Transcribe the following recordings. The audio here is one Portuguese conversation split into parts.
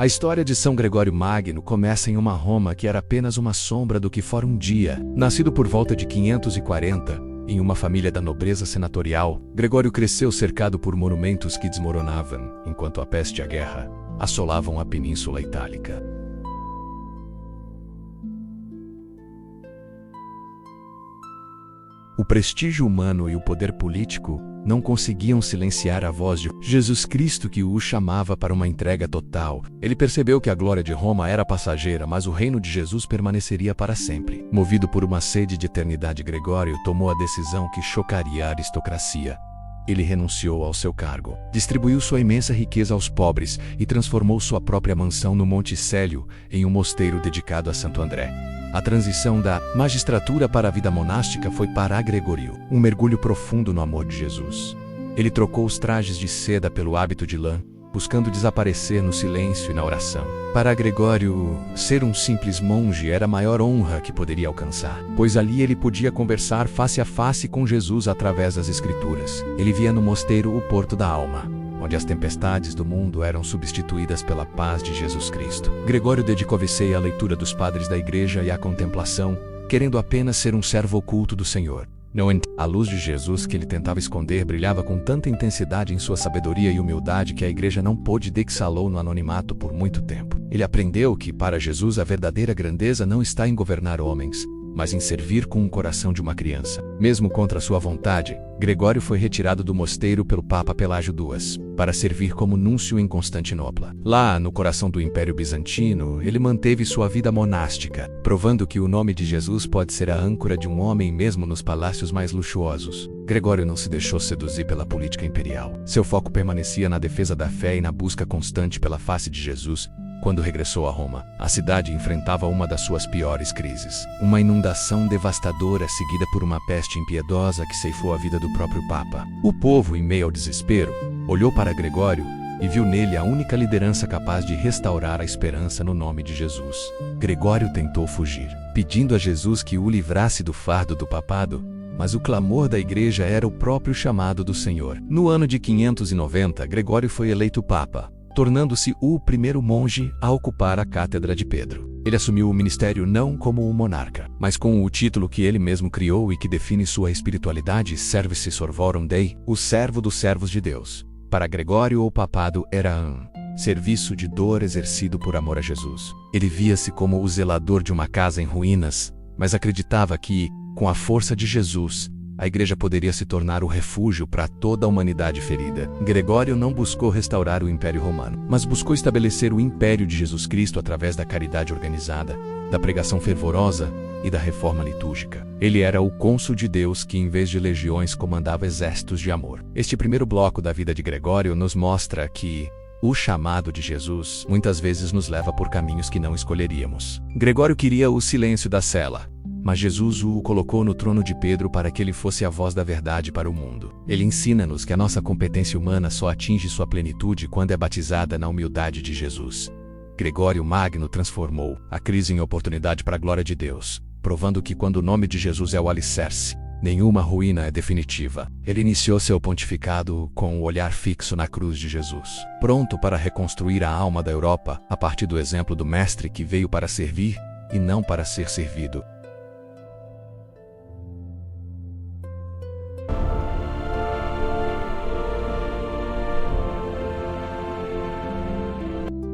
A história de São Gregório Magno começa em uma Roma que era apenas uma sombra do que fora um dia. Nascido por volta de 540, em uma família da nobreza senatorial, Gregório cresceu cercado por monumentos que desmoronavam, enquanto a peste e a guerra assolavam a Península Itálica. O prestígio humano e o poder político não conseguiam silenciar a voz de Jesus Cristo que o chamava para uma entrega total. Ele percebeu que a glória de Roma era passageira, mas o reino de Jesus permaneceria para sempre. Movido por uma sede de eternidade, Gregório tomou a decisão que chocaria a aristocracia. Ele renunciou ao seu cargo, distribuiu sua imensa riqueza aos pobres e transformou sua própria mansão no Monte Célio em um mosteiro dedicado a Santo André. A transição da magistratura para a vida monástica foi para Gregório um mergulho profundo no amor de Jesus. Ele trocou os trajes de seda pelo hábito de lã, buscando desaparecer no silêncio e na oração. Para Gregório, ser um simples monge era a maior honra que poderia alcançar, pois ali ele podia conversar face a face com Jesus através das Escrituras. Ele via no mosteiro o porto da alma, onde as tempestades do mundo eram substituídas pela paz de Jesus Cristo. Gregório dedicou-se à leitura dos padres da igreja e à contemplação, querendo apenas ser um servo oculto do Senhor. A luz de Jesus que ele tentava esconder brilhava com tanta intensidade em sua sabedoria e humildade que a igreja não pôde deixá-lo no anonimato por muito tempo. Ele aprendeu que, para Jesus, a verdadeira grandeza não está em governar homens, mas em servir com o coração de uma criança. Mesmo contra sua vontade, Gregório foi retirado do mosteiro pelo Papa Pelágio II, para servir como núncio em Constantinopla. Lá, no coração do Império Bizantino, ele manteve sua vida monástica, provando que o nome de Jesus pode ser a âncora de um homem mesmo nos palácios mais luxuosos. Gregório não se deixou seduzir pela política imperial. Seu foco permanecia na defesa da fé e na busca constante pela face de Jesus. Quando regressou a Roma, a cidade enfrentava uma das suas piores crises. Uma inundação devastadora seguida por uma peste impiedosa que ceifou a vida do próprio Papa. O povo, em meio ao desespero, olhou para Gregório e viu nele a única liderança capaz de restaurar a esperança no nome de Jesus. Gregório tentou fugir, pedindo a Jesus que o livrasse do fardo do papado, mas o clamor da igreja era o próprio chamado do Senhor. No ano de 590, Gregório foi eleito Papa, tornando-se o primeiro monge a ocupar a cátedra de Pedro. Ele assumiu o ministério não como um monarca, mas com o título que ele mesmo criou e que define sua espiritualidade: Service Servorum Dei, o servo dos servos de Deus. Para Gregório, o papado era serviço de dor exercido por amor a Jesus. Ele via-se como o zelador de uma casa em ruínas, mas acreditava que, com a força de Jesus, a igreja poderia se tornar o refúgio para toda a humanidade ferida. Gregório não buscou restaurar o Império Romano, mas buscou estabelecer o Império de Jesus Cristo através da caridade organizada, da pregação fervorosa e da reforma litúrgica. Ele era o cônsul de Deus que, em vez de legiões, comandava exércitos de amor. Este primeiro bloco da vida de Gregório nos mostra que o chamado de Jesus muitas vezes nos leva por caminhos que não escolheríamos. Gregório queria o silêncio da cela, mas Jesus o colocou no trono de Pedro para que ele fosse a voz da verdade para o mundo. Ele ensina-nos que a nossa competência humana só atinge sua plenitude quando é batizada na humildade de Jesus. Gregório Magno transformou a crise em oportunidade para a glória de Deus, provando que quando o nome de Jesus é o alicerce, nenhuma ruína é definitiva. Ele iniciou seu pontificado com o olhar fixo na cruz de Jesus, pronto para reconstruir a alma da Europa a partir do exemplo do Mestre que veio para servir e não para ser servido.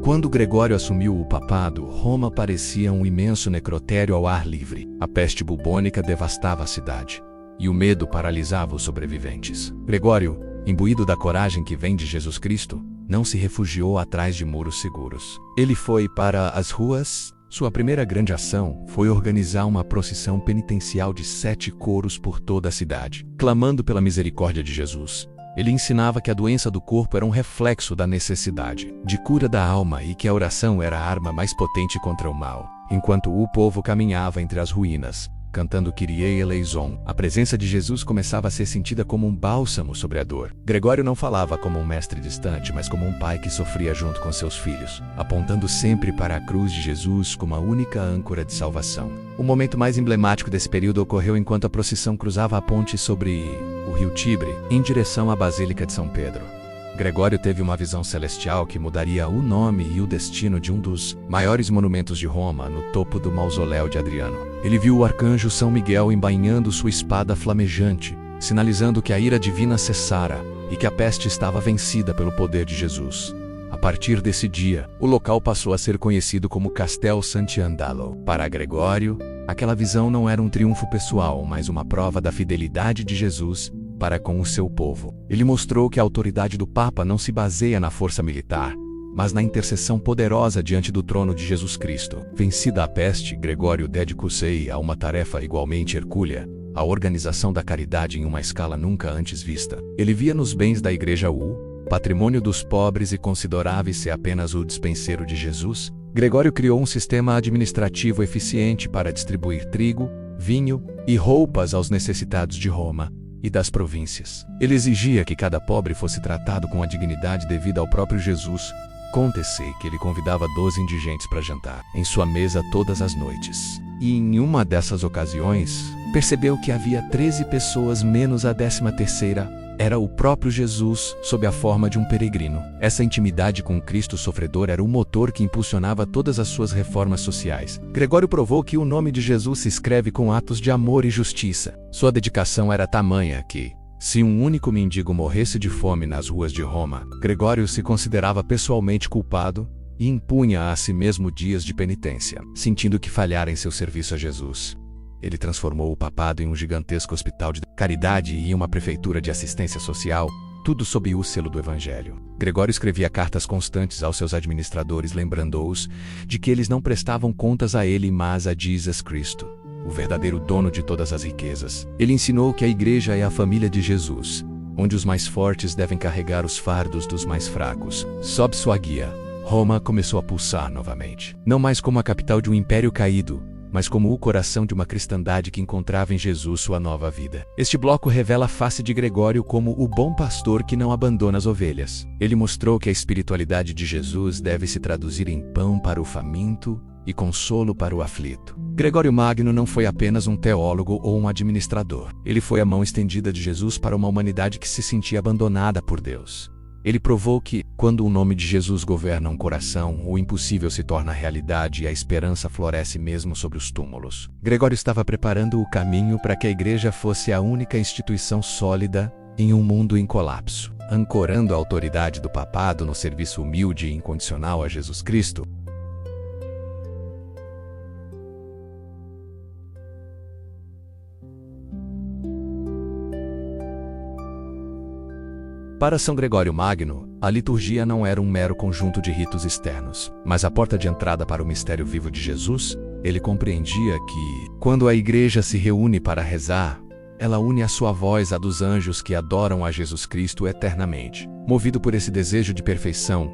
Quando Gregório assumiu o papado, Roma parecia um imenso necrotério ao ar livre. A peste bubônica devastava a cidade, e o medo paralisava os sobreviventes. Gregório, imbuído da coragem que vem de Jesus Cristo, não se refugiou atrás de muros seguros. Ele foi para as ruas. Sua primeira grande ação foi organizar uma procissão penitencial de 7 coros por toda a cidade, clamando pela misericórdia de Jesus. Ele ensinava que a doença do corpo era um reflexo da necessidade de cura da alma e que a oração era a arma mais potente contra o mal. Enquanto o povo caminhava entre as ruínas, cantando Kyrie eleison, a presença de Jesus começava a ser sentida como um bálsamo sobre a dor. Gregório não falava como um mestre distante, mas como um pai que sofria junto com seus filhos, apontando sempre para a cruz de Jesus como a única âncora de salvação. O momento mais emblemático desse período ocorreu enquanto a procissão cruzava a ponte sobre o rio Tibre, em direção à Basílica de São Pedro. Gregório teve uma visão celestial que mudaria o nome e o destino de um dos maiores monumentos de Roma, no topo do mausoléu de Adriano. Ele viu o arcanjo São Miguel embainhando sua espada flamejante, sinalizando que a ira divina cessara e que a peste estava vencida pelo poder de Jesus. A partir desse dia, o local passou a ser conhecido como Castel Sant'Andalo. Para Gregório, aquela visão não era um triunfo pessoal, mas uma prova da fidelidade de Jesus para com o seu povo. Ele mostrou que a autoridade do Papa não se baseia na força militar, mas na intercessão poderosa diante do trono de Jesus Cristo. Vencida a peste, Gregório dedicou-se a uma tarefa igualmente hercúlea, a organização da caridade em uma escala nunca antes vista. Ele via nos bens da Igreja patrimônio dos pobres e considerava-se apenas o despenseiro de Jesus. Gregório criou um sistema administrativo eficiente para distribuir trigo, vinho e roupas aos necessitados de Roma e das províncias. Ele exigia que cada pobre fosse tratado com a dignidade devida ao próprio Jesus. Conta-se que ele convidava 12 indigentes para jantar em sua mesa todas as noites. E em uma dessas ocasiões, percebeu que havia 13 pessoas menos a 13ª. Era o próprio Jesus, sob a forma de um peregrino. Essa intimidade com Cristo sofredor era o motor que impulsionava todas as suas reformas sociais. Gregório provou que o nome de Jesus se escreve com atos de amor e justiça. Sua dedicação era tamanha que, se um único mendigo morresse de fome nas ruas de Roma, Gregório se considerava pessoalmente culpado e impunha a si mesmo dias de penitência, sentindo que falhara em seu serviço a Jesus. Ele transformou o papado em um gigantesco hospital de caridade e uma prefeitura de assistência social, tudo sob o selo do Evangelho. Gregório escrevia cartas constantes aos seus administradores, lembrando-os de que eles não prestavam contas a ele, mas a Jesus Cristo, o verdadeiro dono de todas as riquezas. Ele ensinou que a Igreja é a família de Jesus, onde os mais fortes devem carregar os fardos dos mais fracos. Sob sua guia, Roma começou a pulsar novamente, não mais como a capital de um império caído, mas como o coração de uma cristandade que encontrava em Jesus sua nova vida. Este bloco revela a face de Gregório como o bom pastor que não abandona as ovelhas. Ele mostrou que a espiritualidade de Jesus deve se traduzir em pão para o faminto e consolo para o aflito. Gregório Magno não foi apenas um teólogo ou um administrador. Ele foi a mão estendida de Jesus para uma humanidade que se sentia abandonada por Deus. Ele provou que, quando o nome de Jesus governa um coração, o impossível se torna realidade e a esperança floresce mesmo sobre os túmulos. Gregório estava preparando o caminho para que a Igreja fosse a única instituição sólida em um mundo em colapso, ancorando a autoridade do papado no serviço humilde e incondicional a Jesus Cristo. Para São Gregório Magno, a liturgia não era um mero conjunto de ritos externos, mas a porta de entrada para o mistério vivo de Jesus. Ele compreendia que, quando a Igreja se reúne para rezar, ela une a sua voz à dos anjos que adoram a Jesus Cristo eternamente. Movido por esse desejo de perfeição,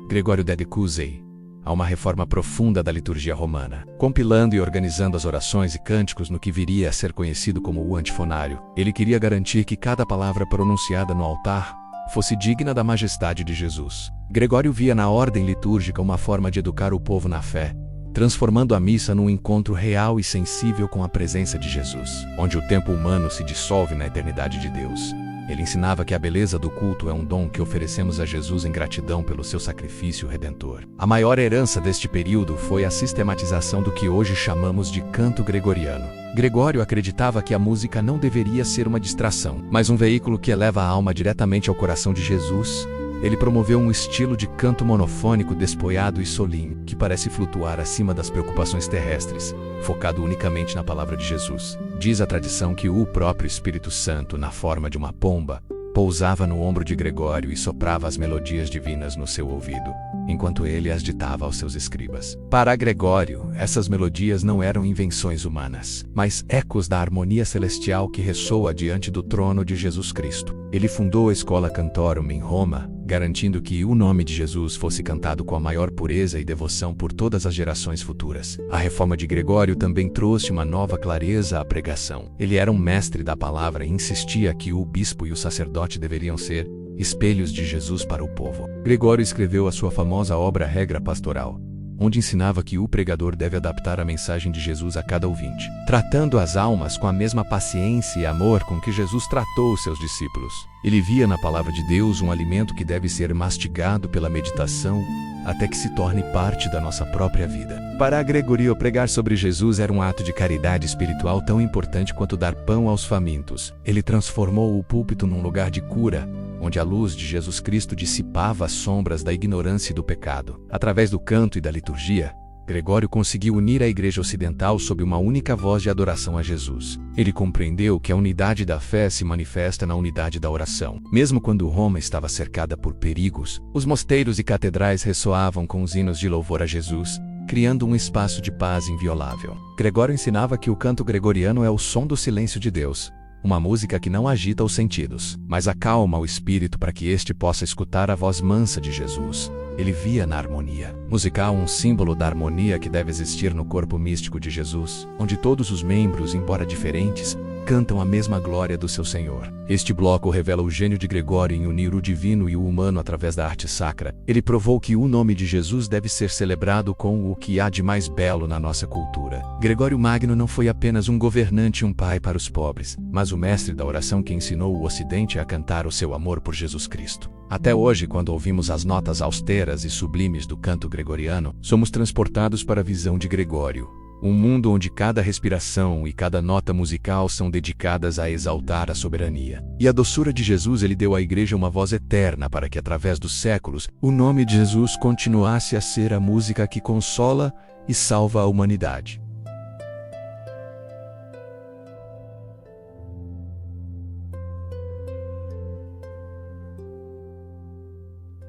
Gregório dedicou-se a uma reforma profunda da liturgia romana, compilando e organizando as orações e cânticos no que viria a ser conhecido como o antifonário. Ele queria garantir que cada palavra pronunciada no altar fosse digna da majestade de Jesus. Gregório via na ordem litúrgica uma forma de educar o povo na fé, transformando a missa num encontro real e sensível com a presença de Jesus, onde o tempo humano se dissolve na eternidade de Deus. Ele ensinava que a beleza do culto é um dom que oferecemos a Jesus em gratidão pelo seu sacrifício redentor. A maior herança deste período foi a sistematização do que hoje chamamos de canto gregoriano. Gregório acreditava que a música não deveria ser uma distração, mas um veículo que eleva a alma diretamente ao coração de Jesus. Ele promoveu um estilo de canto monofônico despoiado e solene, que parece flutuar acima das preocupações terrestres, focado unicamente na palavra de Jesus. Diz a tradição que o próprio Espírito Santo, na forma de uma pomba, pousava no ombro de Gregório e soprava as melodias divinas no seu ouvido, enquanto ele as ditava aos seus escribas. Para Gregório, essas melodias não eram invenções humanas, mas ecos da harmonia celestial que ressoa diante do trono de Jesus Cristo. Ele fundou a Schola Cantorum em Roma, garantindo que o nome de Jesus fosse cantado com a maior pureza e devoção por todas as gerações futuras. A reforma de Gregório também trouxe uma nova clareza à pregação. Ele era um mestre da palavra e insistia que o bispo e o sacerdote deveriam ser espelhos de Jesus para o povo. Gregório escreveu a sua famosa obra Regra Pastoral, onde ensinava que o pregador deve adaptar a mensagem de Jesus a cada ouvinte, tratando as almas com a mesma paciência e amor com que Jesus tratou os seus discípulos. Ele via na palavra de Deus um alimento que deve ser mastigado pela meditação até que se torne parte da nossa própria vida. Para Gregorio, pregar sobre Jesus era um ato de caridade espiritual tão importante quanto dar pão aos famintos. Ele transformou o púlpito num lugar de cura, onde a luz de Jesus Cristo dissipava as sombras da ignorância e do pecado. Através do canto e da liturgia, Gregório conseguiu unir a Igreja Ocidental sob uma única voz de adoração a Jesus. Ele compreendeu que a unidade da fé se manifesta na unidade da oração. Mesmo quando Roma estava cercada por perigos, os mosteiros e catedrais ressoavam com os hinos de louvor a Jesus, criando um espaço de paz inviolável. Gregório ensinava que o canto gregoriano é o som do silêncio de Deus, uma música que não agita os sentidos, mas acalma o espírito para que este possa escutar a voz mansa de Jesus. Ele via na harmonia musical um símbolo da harmonia que deve existir no corpo místico de Jesus, onde todos os membros, embora diferentes, cantam a mesma glória do seu Senhor. Este bloco revela o gênio de Gregório em unir o divino e o humano através da arte sacra. Ele provou que o nome de Jesus deve ser celebrado com o que há de mais belo na nossa cultura. Gregório Magno não foi apenas um governante e um pai para os pobres, mas o mestre da oração que ensinou o Ocidente a cantar o seu amor por Jesus Cristo. Até hoje, quando ouvimos as notas austeras e sublimes do canto gregoriano, somos transportados para a visão de Gregório. Um mundo onde cada respiração e cada nota musical são dedicadas a exaltar a soberania. E a doçura de Jesus ele deu à Igreja uma voz eterna para que, através dos séculos, o nome de Jesus continuasse a ser a música que consola e salva a humanidade.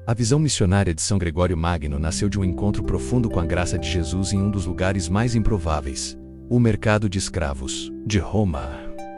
A visão missionária de São Gregório Magno nasceu de um encontro profundo com a graça de Jesus em um dos lugares mais improváveis, o mercado de escravos de Roma.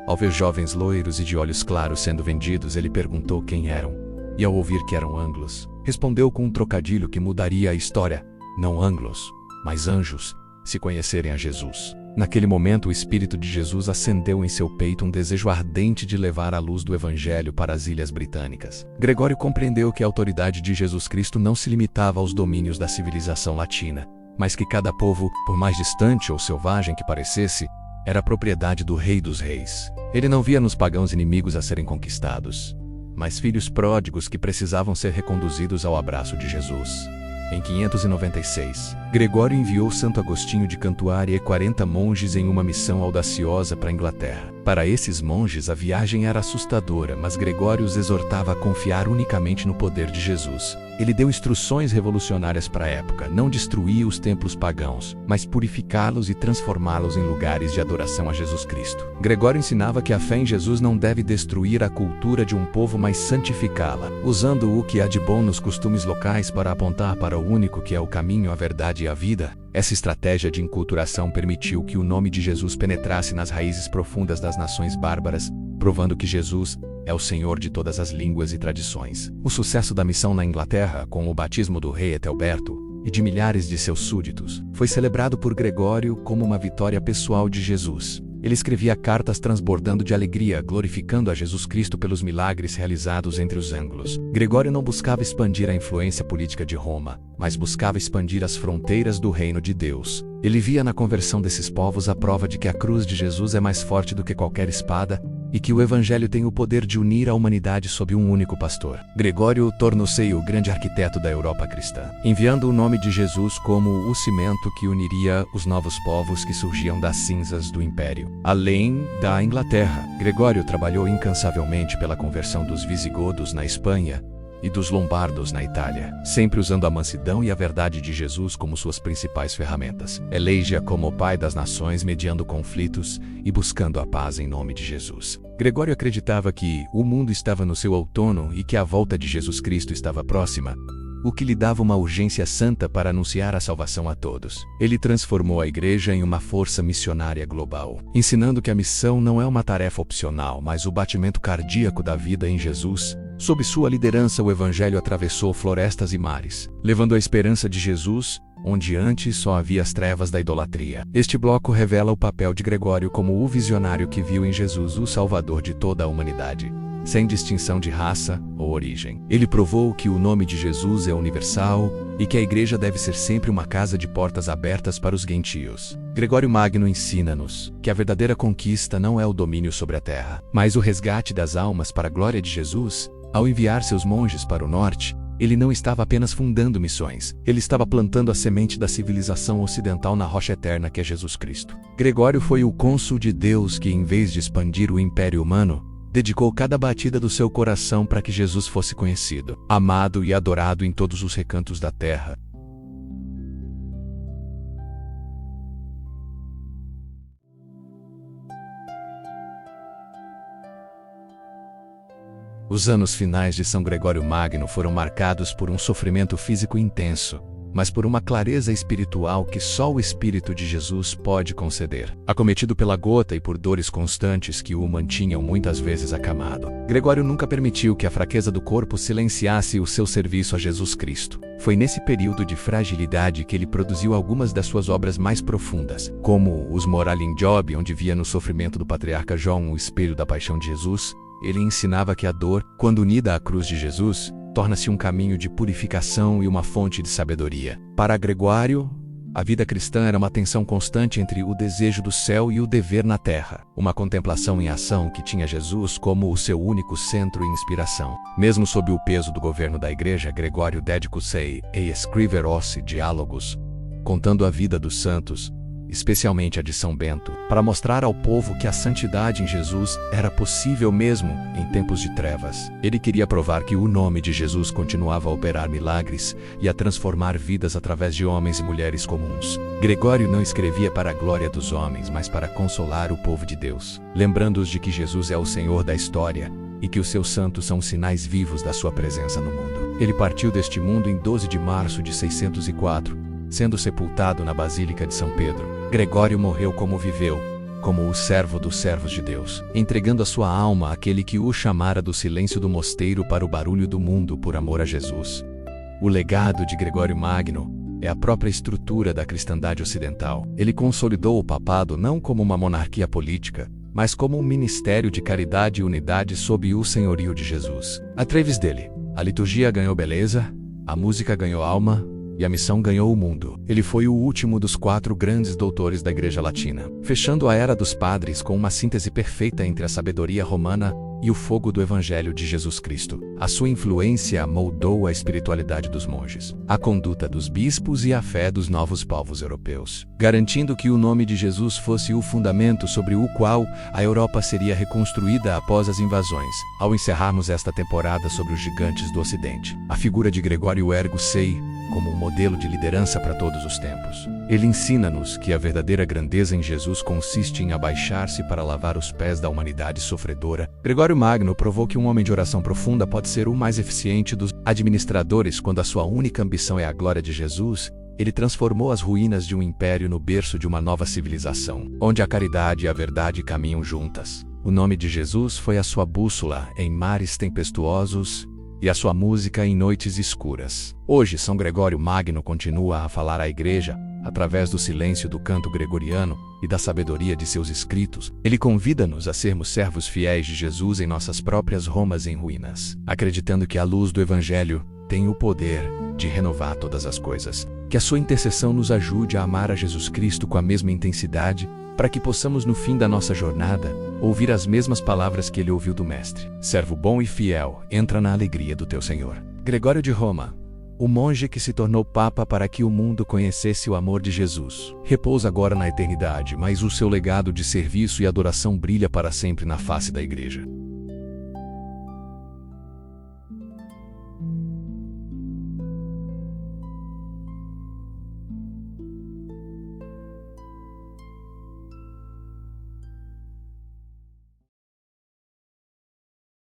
Ao ver jovens loiros e de olhos claros sendo vendidos, ele perguntou quem eram, e ao ouvir que eram ângelos, respondeu com um trocadilho que mudaria a história: não ângelos, mas anjos, se conhecerem a Jesus. Naquele momento, o Espírito de Jesus acendeu em seu peito um desejo ardente de levar a luz do Evangelho para as Ilhas Britânicas. Gregório compreendeu que a autoridade de Jesus Cristo não se limitava aos domínios da civilização latina, mas que cada povo, por mais distante ou selvagem que parecesse, era propriedade do Rei dos Reis. Ele não via nos pagãos inimigos a serem conquistados, mas filhos pródigos que precisavam ser reconduzidos ao abraço de Jesus. Em 596, Gregório enviou Santo Agostinho de Cantuária e 40 monges em uma missão audaciosa para a Inglaterra. Para esses monges, a viagem era assustadora, mas Gregório os exortava a confiar unicamente no poder de Jesus. Ele deu instruções revolucionárias para a época: não destruir os templos pagãos, mas purificá-los e transformá-los em lugares de adoração a Jesus Cristo. Gregório ensinava que a fé em Jesus não deve destruir a cultura de um povo, mas santificá-la, usando o que há de bom nos costumes locais para apontar para o único que é o caminho, a verdade e a vida. Essa estratégia de enculturação permitiu que o nome de Jesus penetrasse nas raízes profundas das nações bárbaras, provando que Jesus é o Senhor de todas as línguas e tradições. O sucesso da missão na Inglaterra, com o batismo do rei Ethelberto e de milhares de seus súditos, foi celebrado por Gregório como uma vitória pessoal de Jesus. Ele escrevia cartas transbordando de alegria, glorificando a Jesus Cristo pelos milagres realizados entre os ângulos. Gregório não buscava expandir a influência política de Roma, mas buscava expandir as fronteiras do reino de Deus. Ele via na conversão desses povos a prova de que a cruz de Jesus é mais forte do que qualquer espada, e que o Evangelho tem o poder de unir a humanidade sob um único pastor. Gregório tornou-se o grande arquiteto da Europa cristã, enviando o nome de Jesus como o cimento que uniria os novos povos que surgiam das cinzas do Império. Além da Inglaterra, Gregório trabalhou incansavelmente pela conversão dos visigodos na Espanha e dos lombardos na Itália, sempre usando a mansidão e a verdade de Jesus como suas principais ferramentas. Elege-a como o pai das nações, mediando conflitos e buscando a paz em nome de Jesus. Gregório acreditava que o mundo estava no seu outono e que a volta de Jesus Cristo estava próxima, o que lhe dava uma urgência santa para anunciar a salvação a todos. Ele transformou a Igreja em uma força missionária global, ensinando que a missão não é uma tarefa opcional, mas o batimento cardíaco da vida em Jesus. Sob sua liderança, o Evangelho atravessou florestas e mares, levando a esperança de Jesus, onde antes só havia as trevas da idolatria. Este bloco revela o papel de Gregório como o visionário que viu em Jesus o Salvador de toda a humanidade. sem distinção de raça ou origem. Ele provou que o nome de Jesus é universal e que a igreja deve ser sempre uma casa de portas abertas para os gentios. Gregório Magno ensina-nos que a verdadeira conquista não é o domínio sobre a terra, mas o resgate das almas para a glória de Jesus. Ao enviar seus monges para o norte, ele não estava apenas fundando missões, ele estava plantando a semente da civilização ocidental na rocha eterna que é Jesus Cristo. Gregório foi o cônsul de Deus que, em vez de expandir o império humano, dedicou cada batida do seu coração para que Jesus fosse conhecido, amado e adorado em todos os recantos da terra. Os anos finais de São Gregório Magno foram marcados por um sofrimento físico intenso, mas por uma clareza espiritual que só o Espírito de Jesus pode conceder. Acometido pela gota e por dores constantes que o mantinham muitas vezes acamado, Gregório nunca permitiu que a fraqueza do corpo silenciasse o seu serviço a Jesus Cristo. Foi nesse período de fragilidade que ele produziu algumas das suas obras mais profundas, como os Moralim Job, onde via no sofrimento do patriarca João o espelho da paixão de Jesus. Ele ensinava que a dor, quando unida à cruz de Jesus, torna-se um caminho de purificação e uma fonte de sabedoria. Para Gregório, a vida cristã era uma tensão constante entre o desejo do céu e o dever na terra, uma contemplação em ação que tinha Jesus como o seu único centro e inspiração. Mesmo sob o peso do governo da igreja, Gregório dedicou-se a escrever os diálogos, contando a vida dos santos, especialmente a de São Bento, para mostrar ao povo que a santidade em Jesus era possível mesmo em tempos de trevas. Ele queria provar que o nome de Jesus continuava a operar milagres e a transformar vidas através de homens e mulheres comuns. Gregório não escrevia para a glória dos homens, mas para consolar o povo de Deus, lembrando-os de que Jesus é o Senhor da história e que os seus santos são sinais vivos da sua presença no mundo. Ele partiu deste mundo em 12 de março de 604, sendo sepultado na Basílica de São Pedro. Gregório morreu como viveu, como o servo dos servos de Deus, entregando a sua alma àquele que o chamara do silêncio do mosteiro para o barulho do mundo por amor a Jesus. O legado de Gregório Magno é a própria estrutura da cristandade ocidental. Ele consolidou o papado não como uma monarquia política, mas como um ministério de caridade e unidade sob o senhorio de Jesus. Através dele, a liturgia ganhou beleza, a música ganhou alma, e a missão ganhou o mundo. Ele foi o último dos 4 grandes doutores da Igreja Latina, fechando a era dos padres com uma síntese perfeita entre a sabedoria romana e o fogo do Evangelho de Jesus Cristo. A sua influência moldou a espiritualidade dos monges, a conduta dos bispos e a fé dos novos povos europeus, garantindo que o nome de Jesus fosse o fundamento sobre o qual a Europa seria reconstruída após as invasões. Ao encerrarmos esta temporada sobre os gigantes do Ocidente, a figura de Gregório ergue-se como um modelo de liderança para todos os tempos. Ele ensina-nos que a verdadeira grandeza em Jesus consiste em abaixar-se para lavar os pés da humanidade sofredora. Gregório Magno provou que um homem de oração profunda pode ser o mais eficiente dos administradores quando a sua única ambição é a glória de Jesus. Ele transformou as ruínas de um império no berço de uma nova civilização, onde a caridade e a verdade caminham juntas. O nome de Jesus foi a sua bússola em mares tempestuosos e a sua música em noites escuras. Hoje, São Gregório Magno continua a falar à Igreja, através do silêncio do canto gregoriano e da sabedoria de seus escritos. Ele convida-nos a sermos servos fiéis de Jesus em nossas próprias Romas em ruínas, acreditando que a luz do Evangelho tem o poder de renovar todas as coisas. Que a sua intercessão nos ajude a amar a Jesus Cristo com a mesma intensidade, para que possamos, no fim da nossa jornada, ouvir as mesmas palavras que ele ouviu do Mestre. Servo bom e fiel, entra na alegria do teu Senhor. Gregório de Roma, o monge que se tornou Papa para que o mundo conhecesse o amor de Jesus, repousa agora na eternidade, mas o seu legado de serviço e adoração brilha para sempre na face da Igreja.